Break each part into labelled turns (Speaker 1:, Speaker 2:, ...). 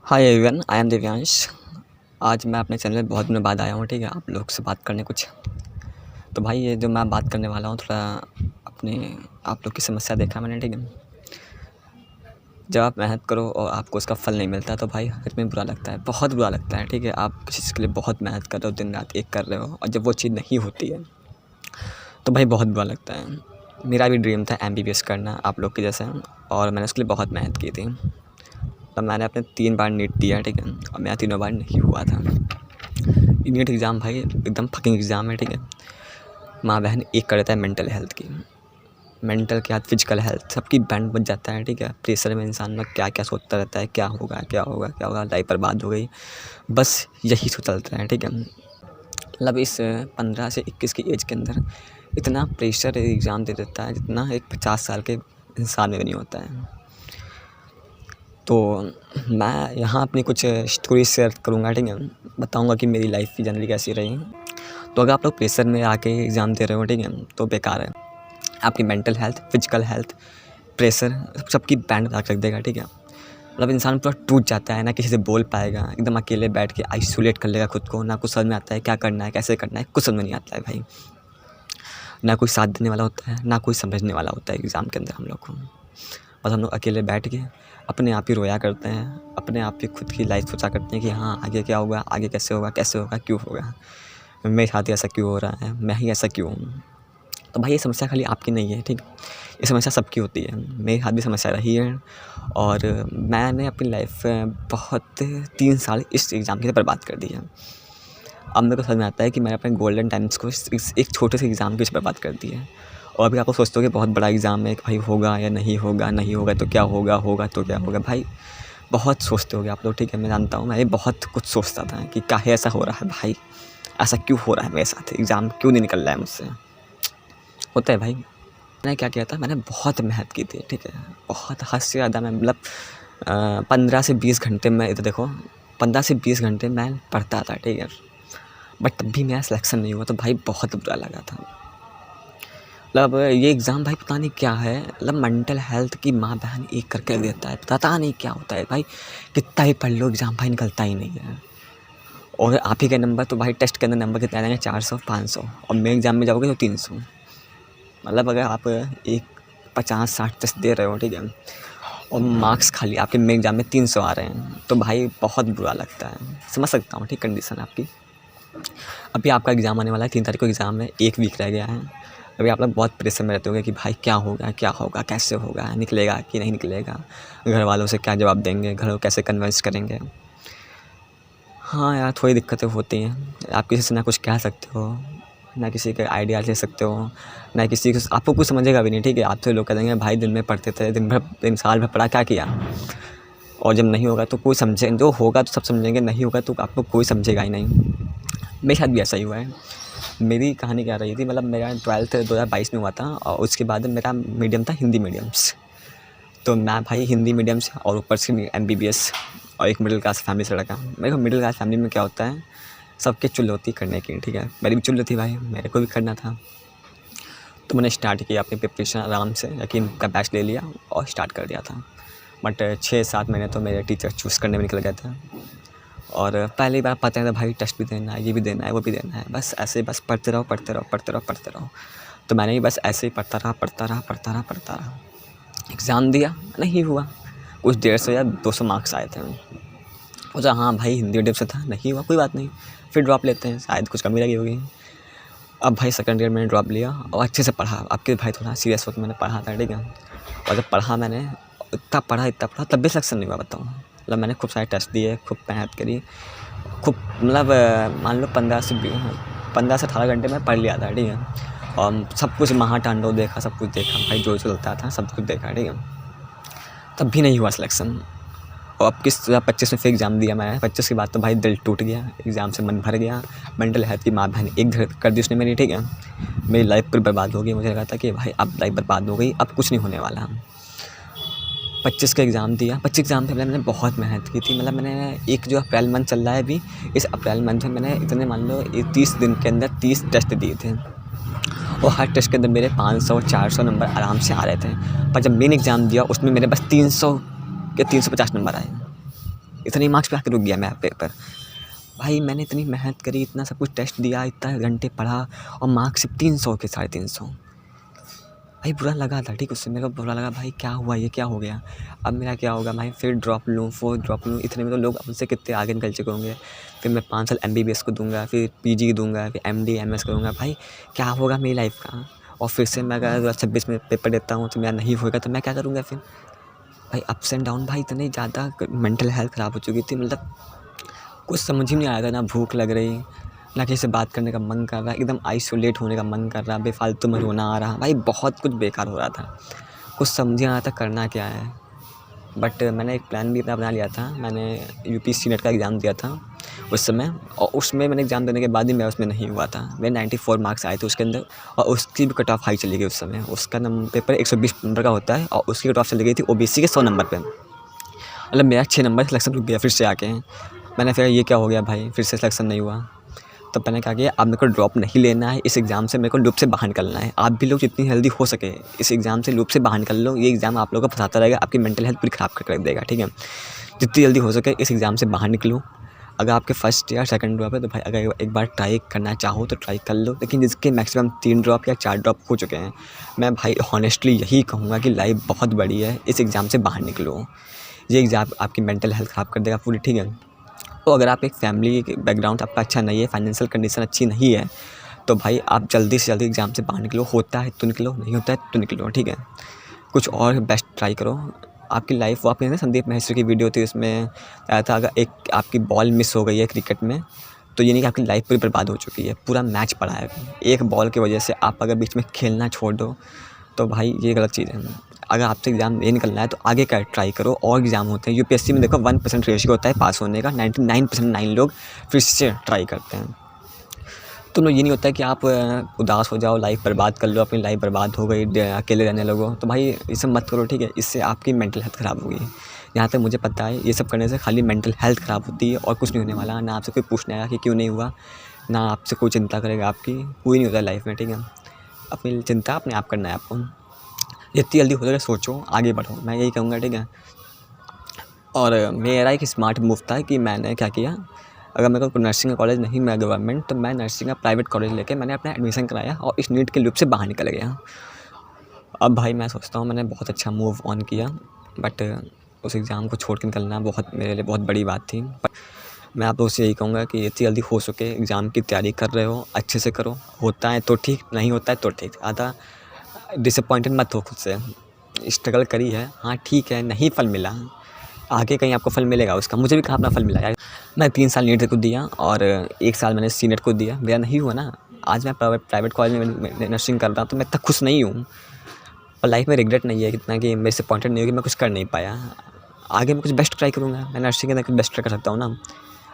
Speaker 1: Hi everyone, I am Divyansh. आज मैं अपने चैनल में बहुत दिनों बाद आया हूँ, ठीक है, आप लोग से बात करने कुछ। तो भाई ये जो मैं बात करने वाला हूँ थोड़ा अपने आप लोग की समस्या देखा मैंने, ठीक है। जब आप मेहनत करो और आपको उसका फल नहीं मिलता तो भाई सच में बुरा लगता है, बहुत बुरा लगता है, ठीक है। आप किसी चीज़ के लिए बहुत मेहनत कर रहे हो, दिन रात एक कर रहे हो और जब वो चीज़ नहीं होती है तो भाई बहुत बुरा लगता है। मेरा भी ड्रीम था MBBS करना आप लोग के जैसा, और मैंने उसके लिए बहुत मेहनत की थी। तब मैंने अपने 3 बार नीट दिया, ठीक है, और मेरा तीनों बार नहीं हुआ था। ये नीट एग्ज़ाम भाई एकदम फकिंग एग्ज़ाम है, ठीक है। माँ बहन एक कर देता है मेंटल हेल्थ की, मेंटल के साथ फिजिकल हेल्थ सबकी बैंड बज जाता है, ठीक है। प्रेशर में इंसान में क्या क्या सोचता रहता है, क्या होगा क्या होगा क्या होगा, लाइफ बर्बाद हो गई, बस यही सोच चलता है, ठीक है। मतलब इस 15 से 21 की एज के अंदर इतना प्रेशर एग्ज़ाम दे देता है जितना एक 50 साल के इंसान में भी नहीं होता है। तो मैं यहाँ अपनी कुछ स्टोरी शेयर करूँगा, ठीक है। बताऊँगा कि मेरी लाइफ की जर्नी कैसी रही। तो अगर आप लोग प्रेशर में आके एग्ज़ाम दे रहे हो, ठीक है, तो बेकार है। आपकी mental health, physical health, pressure सबकी बैंड बजा के रख देगा, ठीक है। मतलब इंसान पूरा टूट जाता है, ना किसी से बोल पाएगा, एकदम अकेले बैठ के आइसोलेट कर लेगा खुद को, ना कुछ समझ में आता है क्या करना है, कैसे करना है, कुछ समझ में नहीं आता है भाई। ना कोई साथ देने वाला होता है, ना कोई समझने वाला होता है एग्ज़ाम के अंदर हम लोग को। बस हम लोग अकेले बैठ के अपने आप ही रोया करते हैं, अपने आप ही खुद की लाइफ सोचा करते हैं कि हाँ आगे क्या होगा, आगे कैसे होगा, कैसे होगा, क्यों होगा, मेरे साथ ही ऐसा क्यों हो रहा है, मैं ही ऐसा क्यों हूँ। तो भाई ये समस्या खाली आपकी नहीं है, ठीक। ये समस्या सबकी होती है, मेरे साथ भी समस्या रही है। और मैंने अपनी लाइफ बहुत 3 साल इस एग्ज़ाम के लिए बर्बाद कर दी है। अब मेरे को समझ में आता है कि मैंने अपने गोल्डन टाइम्स को इस एक छोटे से एग्ज़ाम के पीछे बर्बाद कर दी है। और अभी आप लोग सोचते हो कि बहुत बड़ा एग्ज़ाम है कि भाई होगा या नहीं होगा, नहीं होगा तो क्या होगा, होगा तो क्या होगा। भाई बहुत सोचते होगे आप लोग, ठीक है, मैं जानता हूँ। मैं ये बहुत कुछ सोचता था कि काहे ऐसा हो रहा है भाई, ऐसा क्यों हो रहा है मेरे साथ, एग्ज़ाम क्यों नहीं निकल रहा है मुझसे। होता है भाई। मैंने क्या किया था, मैंने बहुत मेहनत की थी, ठीक है, बहुत हद से ज़्यादा। मैं मतलब 15 से 20 घंटे में, इधर देखो, 15 से 20 घंटे मैं पढ़ता था, ठीक है। बट तब भी मेरा सिलेक्शन नहीं हुआ तो भाई बहुत बुरा लगा था। मतलब ये एग्ज़ाम भाई पता नहीं क्या है, मतलब मेंटल हेल्थ की माँ बहन एक करके देता है, पता नहीं क्या होता है भाई। कितना ही पढ़ लो एग्ज़ाम भाई निकलता ही नहीं है। और आप ही के नंबर तो भाई टेस्ट के अंदर नंबर कितने आएंगे, 400 500, और मेन एग्ज़ाम में जाओगे तो 300। मतलब अगर आप एक 50-60 टेस्ट दे रहे हो, ठीक है, और मार्क्स खाली आपके मेन एग्ज़ाम में 300 आ रहे हैं तो भाई बहुत बुरा लगता है। समझ सकता हूँ, ठीक, कंडीशन आपकी। अभी आपका एग्ज़ाम आने वाला है, 3 तारीख को एग्ज़ाम है, 1 वीक रह गया है। अभी आप लोग बहुत प्रेशर में रहते होंगे कि भाई क्या होगा, कैसे होगा, निकलेगा कि नहीं निकलेगा, घर वालों से क्या जवाब देंगे, घर को कैसे कन्विंस करेंगे। हाँ यार, थोड़ी दिक्कतें होती हैं। आप किसी से ना कुछ कह सकते हो, ना किसी का आइडिया ले सकते हो, ना किसी को, आपको कुछ समझेगा भी नहीं, ठीक है। आपसे लोग कह देंगे भाई दिन में पढ़ते थे, दिन साल भर पढ़ा, क्या किया। और जब नहीं होगा तो कोई समझे, जो होगा तो सब समझेंगे, नहीं होगा तो आपको कोई समझेगा ही नहीं। मेरे साथ भी ऐसा ही हुआ है। मेरी कहानी क्या रही थी, मतलब मेरा 12th 2022 में हुआ था, और उसके बाद मेरा मीडियम था हिंदी मीडियम से। तो मैं भाई हिंदी मीडियम से और ऊपर से MBBS, और एक मिडिल क्लास फैमिली से लड़का। मेरे को मिडिल क्लास फैमिली में क्या होता है, सबके चुल होती करने की, ठीक है। मेरी भी चुल थी भाई, मेरे को भी करना था। तो मैंने स्टार्ट किया अपनी प्रिपरेशन आराम से, यकीन का बैच ले लिया और स्टार्ट कर दिया था। बट 6-7 महीने तो मेरे टीचर चूज़ करने में निकल गए थे। और पहली बार पता है भाई टेस्ट भी देना है, ये भी देना है, वो भी देना है, बस ऐसे बस पढ़ते रहो। तो मैंने भी बस ऐसे ही पढ़ता रहा। एग्ज़ाम दिया, नहीं हुआ। कुछ 150 या 200 मार्क्स आए थे। सोचा हाँ भाई हिंदी मीडियम से था, नहीं हुआ, कोई बात नहीं, फिर ड्रॉप लेते हैं, शायद कुछ कमी लगी होगी। अब भाई सेकंड ईयर मैंने ड्रॉप लिया और अच्छे से पढ़ा। आपके भाई थोड़ा सीरियस होकर मैंने पढ़ा था, ठीक है। और जब पढ़ा मैंने, इतना पढ़ा तब भी सिलेक्शन नहीं हुआ, बताऊँ। मतलब मैंने खूब सारे टेस्ट दिए, खूब मेहनत करी, खूब, मतलब मान लो 15 से 18 घंटे में पढ़ लिया था, ठीक है। और सब कुछ महातांडव देखा, सब कुछ देखा भाई, जो चलता था सब कुछ देखा, ठीक है। तब भी नहीं हुआ सिलेक्शन। और अब 2025 में फिर एग्ज़ाम दिया मैंने। 25 के बाद तो भाई दिल टूट गया, एग्ज़ाम से मन भर गया। मेंटल हेल्थ की माँ बहन एक धड़ कर दी उसने मेरी, ठीक है। मेरी लाइफ पूरी बर्बाद हो गई। मुझे लगा था कि भाई अब लाइफ बर्बाद हो गई, अब कुछ नहीं होने वाला। 25 का एग्ज़ाम दिया। 25 एग्ज़ाम से पहले मैंने बहुत मेहनत की थी। मतलब मैंने एक जो अप्रैल मंथ चल रहा है अभी, इस अप्रैल मंथ में मैंने इतने, मान लो 30 दिन के अंदर 30 टेस्ट दिए थे, और हर टेस्ट के अंदर मेरे 500-400 नंबर आराम से आ रहे थे। पर जब मेन एग्ज़ाम दिया उसमें मेरे बस 300 या 350 नंबर आए। इतने मार्क्स पे आके रुक गया मेरा पेपर। भाई मैंने इतनी मेहनत करी, इतना सब कुछ टेस्ट दिया, इतना घंटे पढ़ा और मार्क्स सिर्फ 300 के 350। भाई बुरा लगा था, ठीक, उससे मेरे को बुरा लगा, भाई क्या हुआ, ये क्या हो गया, अब मेरा क्या होगा भाई, फिर ड्रॉप लूँ, 4 ड्रॉप लूँ, इतने में तो लोग मुझसे कितने आगे निकल चुके होंगे। फिर मैं 5 साल MBBS को दूंगा, फिर PG दूंगा, फिर MD MS करूँगा, भाई क्या होगा मेरी लाइफ का। और फिर से मैं अगर 2026 में पेपर देता हूँ तो मेरा नहीं होगा तो मैं क्या करूँगा फिर। भाई अप्स एंड डाउन, भाई इतनी ज़्यादा मेंटल हेल्थ ख़राब हो चुकी थी, मतलब कुछ समझ ही नहीं आया था, ना भूख लग रही, ना किसी से बात करने का मन कर रहा, एकदम आइसोलेट होने का मन कर रहा, बेफालतू में रोना आ रहा, भाई बहुत कुछ बेकार हो रहा था, कुछ समझ नहीं आ रहा था करना क्या है। बट मैंने एक प्लान भी अपना बना लिया था, मैंने UPSC नेट का एग्ज़ाम दिया था उस समय, और उसमें मैंने एग्ज़ाम देने के बाद ही मैं उसमें नहीं हुआ था, मेरे 94 मार्क्स आए थे उसके अंदर, और उसकी भी कट ऑफ हाई चली गई उस समय। उसका पेपर 120 नंबर का होता है और उसकी कट ऑफ चली गई थी OBC के 100 नंबर पर, मतलब मेरा 6 नंबर सिलेक्शन रुक गया फिर से आके। मैंने फिर ये क्या हो गया भाई, फिर से सिलेक्शन नहीं हुआ। तो मैंने क्या किया, अब मेरे को ड्रॉप नहीं लेना है, इस एग्ज़ाम से मेरे को लूप से बाहर निकलना है। आप भी लोग जितनी जल्दी हो सके इस एग्ज़ाम से लूप से बाहर निकल लो, ये एग्ज़ाम आप लोगों को फंसाता रहेगा, आपकी मेंटल हेल्थ पूरी ख़राब करके रख देगा, ठीक है। जितनी जल्दी हो सके इस एग्ज़ाम से बाहर निकलो। अगर आपके फर्स्ट या सेकंड ड्रॉप है तो भाई अगर एक बार ट्राई करना चाहो तो ट्राई कर लो, लेकिन जिसके मैक्सिमम 3 ड्रॉप या 4 ड्रॉप हो चुके हैं, मैं भाई हॉनेस्टली यही कहूँगा कि लाइफ बहुत बड़ी है, इस एग्ज़ाम से बाहर निकलो। ये एग्ज़ाम आपकी मेंटल हेल्थ ख़राब कर देगा पूरी, ठीक है। तो अगर आप एक फैमिली बैकग्राउंड आपका अच्छा नहीं है, फाइनेंशियल कंडीशन अच्छी नहीं है, तो भाई आप जल्दी से जल्दी एग्ज़ाम से बाहर निकलो। होता है तो निकलो, नहीं होता है तो निकलो, ठीक है। कुछ और बेस्ट ट्राई करो। आपकी लाइफ, वो आपने संदीप महेश्वरी की वीडियो थी, उसमें आया था अगर एक आपकी बॉल मिस हो गई है क्रिकेट में तो ये नहीं कि आपकी लाइफ पूरी बर्बाद हो चुकी है, पूरा मैच पड़ा है। एक बॉल की वजह से आप अगर बीच में खेलना छोड़ दो तो भाई ये गलत चीज़ है। अगर आपसे एग्ज़ाम नहीं निकलना है तो आगे का ट्राई करो, और एग्ज़ाम होते हैं। UPSC में देखो 1% रेशियो होता है पास होने का, 99% 9 लोग फिर से ट्राई करते हैं। तो ये नहीं होता है कि आप उदास हो जाओ, लाइफ बर्बाद कर लो, अपनी लाइफ बर्बाद हो गई, अकेले रहने लगो, तो भाई ये सब मत करो, ठीक है। इससे आपकी मेंटल हेल्थ ख़राब होगी। यहाँ तक मुझे पता है, ये सब करने से खाली मेंटल हेल्थ ख़राब होती है और कुछ नहीं होने वाला। ना आपसे कोई पूछने आएगा कि क्यों नहीं हुआ, ना आपसे कोई चिंता करेगा आपकी, कोई नहीं होता है लाइफ में, ठीक है। अपनी चिंता अपने आप करना है आपको। जितनी जल्दी हो सके सोचो, आगे बढ़ो, मैं यही कहूँगा, ठीक है। और मेरा एक स्मार्ट मूव था कि मैंने क्या किया, अगर मेरे को नर्सिंग का कॉलेज नहीं मिला गवर्नमेंट, तो मैं नर्सिंग का प्राइवेट कॉलेज लेके मैंने अपना एडमिशन कराया और इस नीट के लूप से बाहर निकल गया। अब भाई मैं सोचता हूँ मैंने बहुत अच्छा मूव ऑन किया, बट उस एग्ज़ाम को छोड़ के निकलना बहुत मेरे लिए बहुत बड़ी बात थी। बट मैं आप लोगों से यही कहूँगा कि जितनी जल्दी हो सके एग्ज़ाम की तैयारी कर रहे हो अच्छे से करो। होता है तो ठीक, नहीं होता है तो ठीक। आधा डिसअपॉइंटेड मत हो खुद से, स्ट्रगल करी है, हाँ ठीक है, नहीं फल मिला, आगे कहीं आपको फल मिलेगा उसका। मुझे भी कहाँ अपना फल मिला यार। मैं 3 साल नीट को दिया और 1 साल मैंने सी नेट को दिया, मेरा नहीं हुआ ना। आज मैं प्राइवेट कॉलेज में नर्सिंग कर रहा हूँ तो मैं इतना खुश नहीं हूँ, और लाइफ में रिग्रेट नहीं है इतना कि मैं डिसअपॉइंटेड नहीं हूँ कि मैं कुछ कर नहीं पाया। आगे मैं कुछ बेस्ट ट्राई करूँगा, मैं नर्सिंग के अंदर कुछ बेस्ट ट्राई कर सकता हूँ ना।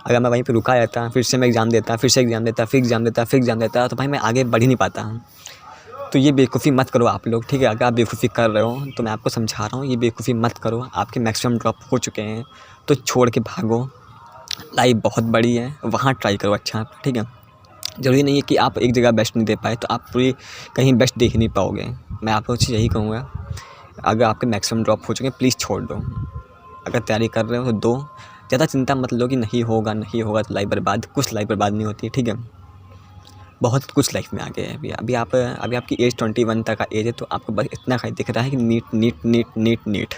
Speaker 1: अगर मैं वहीं पर रुका रहता, फिर से मैं एग्ज़ाम देता, फिर से एग्ज़ाम देता, फिर एग्ज़ाम देता, फिर एग्ज़ाम देता, तो भाई मैं आगे बढ़ ही नहीं पाता। तो ये बेवकूफ़ी मत करो आप लोग, ठीक है। अगर आप बेवकूफ़ी कर रहे हो तो मैं आपको समझा रहा हूँ, ये बेवकूफ़ी मत करो। आपके मैक्सिमम ड्रॉप हो चुके हैं तो छोड़ के भागो, लाइफ बहुत बड़ी है, वहाँ ट्राई करो अच्छा, ठीक है। ज़रूरी नहीं है कि आप एक जगह बेस्ट नहीं दे पाए तो आप पूरी कहीं बेस्ट देख नहीं पाओगे। मैं आप लोगों से यही कहूँगा, अगर आपके मैक्सिमम ड्रॉप हो चुके हैं प्लीज़ छोड़ दो। अगर तैयारी कर रहे हो तो दो, ज़्यादा चिंता मत लो कि नहीं होगा नहीं होगा तो लाइफ बर्बाद। कुछ लाइफ बर्बाद नहीं होती है, ठीक है। बहुत कुछ लाइफ में आगे है। अभी आपकी एज 21 तक का एज है तो आपको बस इतना खाली दिख रहा है कि NEET NEET NEET NEET NEET.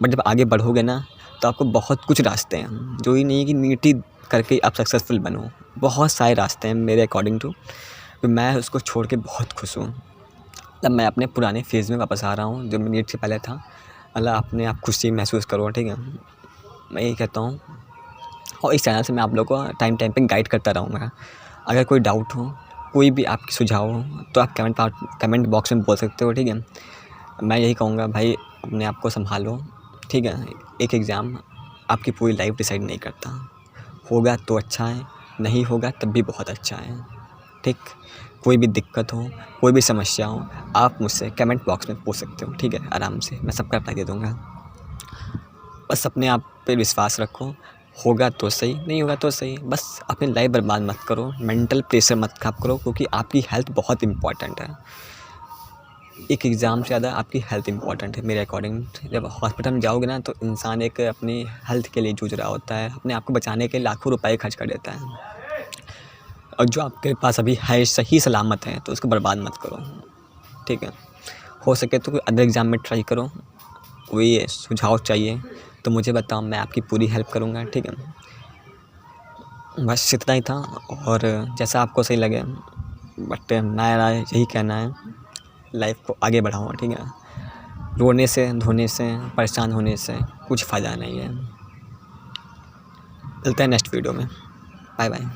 Speaker 1: But जब आगे बढ़ोगे ना तो आपको बहुत कुछ रास्ते हैं, जो ही नहीं है कि नीट ही करके आप सक्सेसफुल बनो। बहुत सारे रास्ते हैं मेरे अकॉर्डिंग टू, तो मैं उसको छोड़ के बहुत खुश हूँ। तब मैं अपने पुराने फेज़ में वापस आ रहा हूँ जो मैं नीट से पहले था। मतलब अपने आप खुशी महसूस करो, ठीक है। मैं यही कहता हूँ, और इस चैनल से मैं आप लोगों को टाइम टाइम पे गाइड करता रहूँगा। अगर कोई डाउट हो, कोई भी आपकी सुझाव हो तो आप कमेंट बॉक्स में बोल सकते हो, ठीक है। मैं यही कहूँगा भाई अपने आप को संभालो, ठीक है। एक एग्ज़ाम आपकी पूरी लाइफ डिसाइड नहीं करता। होगा तो अच्छा है, नहीं होगा तब भी बहुत अच्छा है, ठीक। कोई भी दिक्कत हो, कोई भी समस्या हो, आप मुझसे कमेंट बॉक्स में पूछ सकते हो, ठीक है, आराम से मैं सबका रिप्लाई दे दूँगा। बस अपने आप पे विश्वास रखो, होगा तो सही, नहीं होगा तो सही। बस अपनी लाइफ बर्बाद मत करो, मेंटल प्रेशर मत खराब करो, क्योंकि आपकी हेल्थ बहुत इम्पॉर्टेंट है। एक एग्ज़ाम से ज़्यादा आपकी हेल्थ इम्पॉर्टेंट है मेरे अकॉर्डिंग। जब हॉस्पिटल में जाओगे ना तो इंसान एक अपनी हेल्थ के लिए जूझ रहा होता है, अपने आप को बचाने के लिए लाखों रुपए खर्च कर देता है, और जो आपके पास अभी है सही सलामत है तो उसको बर्बाद मत करो, ठीक है। हो सके तो कोई अदर एग्ज़ाम में ट्राई करो, कोई सुझाव चाहिए तो मुझे बताओ, मैं आपकी पूरी हेल्प करूँगा, ठीक है। बस इतना ही था, और जैसा आपको सही लगे, बट मेरा यही कहना है, लाइफ को आगे बढ़ाओ, ठीक है। रोने से, धोने से, परेशान होने से कुछ फ़ायदा नहीं है। मिलते हैं नेक्स्ट वीडियो में। Bye bye.